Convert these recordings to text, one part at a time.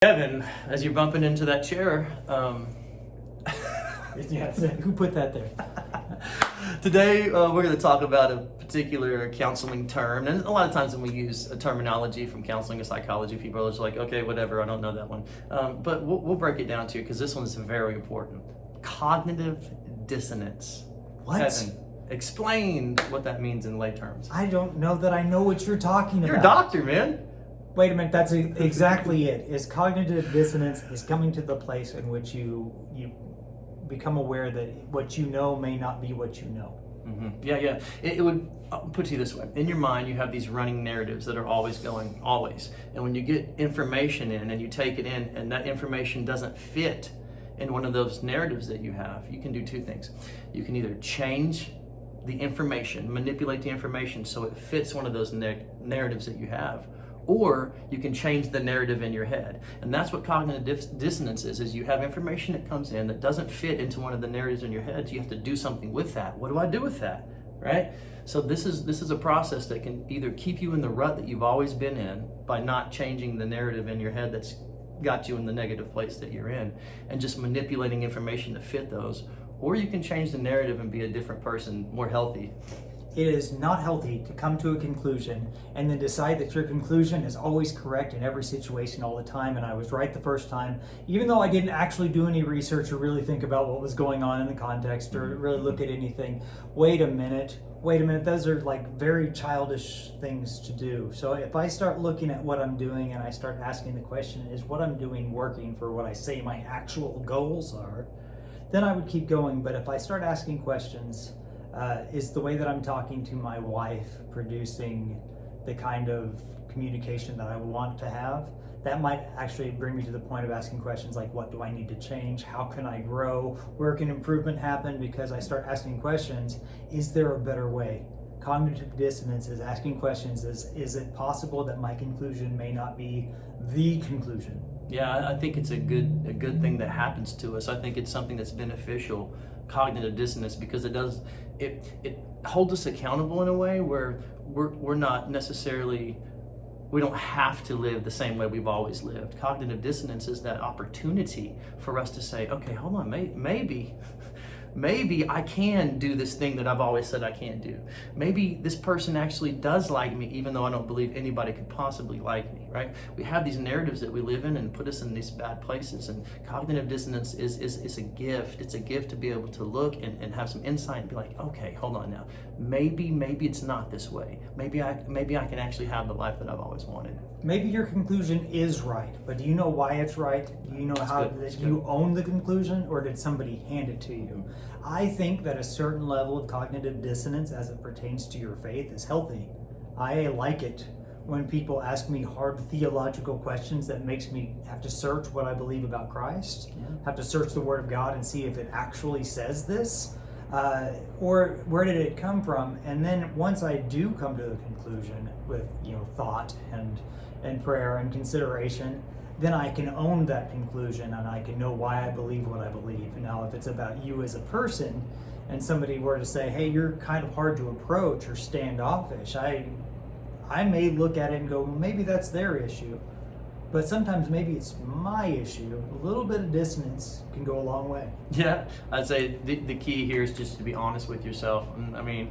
Kevin, as you're bumping into that chair, Yeah, who put that there? today we're going to talk about a particular counseling term. And a lot of times when we use a terminology from counseling or psychology, people are just like, okay, whatever, I don't know that one. But we'll break it down to you because this one is very important. Cognitive dissonance. What? Kevin, explain what that means in lay terms. I don't know that I know what you're talking about. You're a doctor, man. Wait a minute, that's exactly it. Is cognitive dissonance is coming to the place in which you become aware that what you know may not be what you know. Mm-hmm. Yeah. It would, I'll put it to you this way. In your mind, you have these running narratives that are always going, always. And when you get information in and you take it in and that information doesn't fit in one of those narratives that you have, you can do two things. You can either change the information, manipulate the information so it fits one of those narratives that you have, or you can change the narrative in your head. And that's what cognitive dissonance is you have information that comes in that doesn't fit into one of the narratives in your head. So you have to do something with that. What do I do with that, right? So this is a process that can either keep you in the rut that you've always been in by not changing the narrative in your head that's got you in the negative place that you're in and just manipulating information to fit those, or you can change the narrative and be a different person, more healthy. It is not healthy to come to a conclusion and then decide that your conclusion is always correct in every situation all the time, and I was right the first time, even though I didn't actually do any research or really think about what was going on in the context or really look at anything. Wait a minute, those are like very childish things to do. So if I start looking at what I'm doing and I start asking the question, is what I'm doing working for what I say my actual goals are, then I would keep going. But if I start asking questions, is the way that I'm talking to my wife producing the kind of communication that I want to have? That might actually bring me to the point of asking questions like, what do I need to change? How can I grow? Where can improvement happen? Because I start asking questions, is there a better way? Cognitive dissonance is asking questions, is it possible that my conclusion may not be the conclusion? Yeah, I think it's a good thing that happens to us. I think it's something that's beneficial, cognitive dissonance, because it holds us accountable in a way where we're not necessarily, we don't have to live the same way we've always lived. Cognitive dissonance is that opportunity for us to say, okay, hold on, maybe I can do this thing that I've always said I can't do. Maybe this person actually does like me, even though I don't believe anybody could possibly like me, right? We have these narratives that we live in and put us in these bad places, and cognitive dissonance is a gift. It's a gift to be able to look and have some insight and be like, okay, hold on now. Maybe it's not this way. Maybe I can actually have the life that I've always wanted. Maybe your conclusion is right, but do you know why it's right? Do you know that you own the conclusion, or did somebody hand it to you? I think that a certain level of cognitive dissonance as it pertains to your faith is healthy. I like it when people ask me hard theological questions that makes me have to search what I believe about Christ, have to search the Word of God and see if it actually says this, or where did it come from? And then once I do come to the conclusion with thought and prayer and consideration, then I can own that conclusion and I can know why I believe what I believe. Now, if it's about you as a person and somebody were to say, hey, you're kind of hard to approach or standoffish, I may look at it and go, well, maybe that's their issue. But sometimes maybe it's my issue. A little bit of dissonance can go a long way. Yeah, I'd say the key here is just to be honest with yourself. I mean,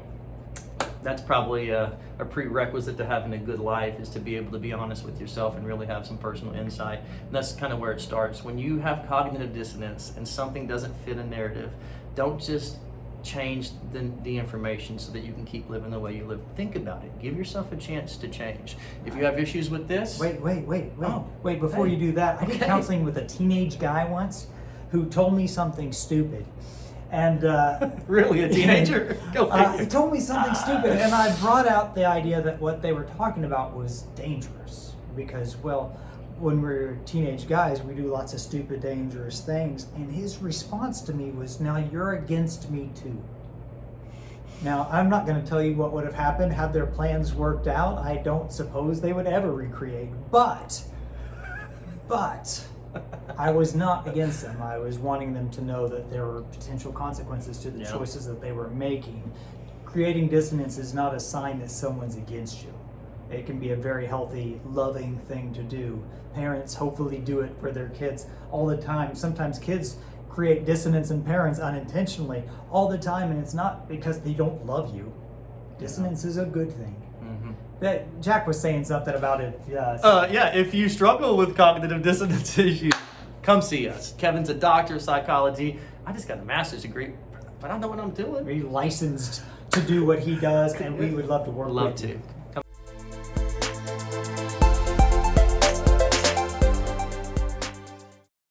that's probably a prerequisite to having a good life, is to be able to be honest with yourself and really have some personal insight. And that's kind of where it starts. When you have cognitive dissonance and something doesn't fit a narrative, don't just change the information so that you can keep living the way you live. Think about it. Give yourself a chance to change. If you have issues with this... Wait, before you do that, I did counseling with a teenage guy once who told me something stupid. And really, a teenager? Go he told me something stupid, and I brought out the idea that what they were talking about was dangerous because, well, when we're teenage guys, we do lots of stupid, dangerous things. And his response to me was, now you're against me too. Now, I'm not going to tell you what would have happened had their plans worked out. I don't suppose they would ever recreate. But I was not against them. I was wanting them to know that there were potential consequences to the choices that they were making. creating dissonance is not a sign that someone's against you. It can be a very healthy, loving thing to do. Parents hopefully do it for their kids all the time. Sometimes kids create dissonance in parents unintentionally all the time, and it's not because they don't love you. Dissonance is a good thing. That Jack was saying something about it. If you struggle with cognitive dissonance issues, come see us. Kevin's a doctor of psychology. I just got a master's degree, but I don't know what I'm doing. He's licensed to do what he does, and we would love to work with you. Love to.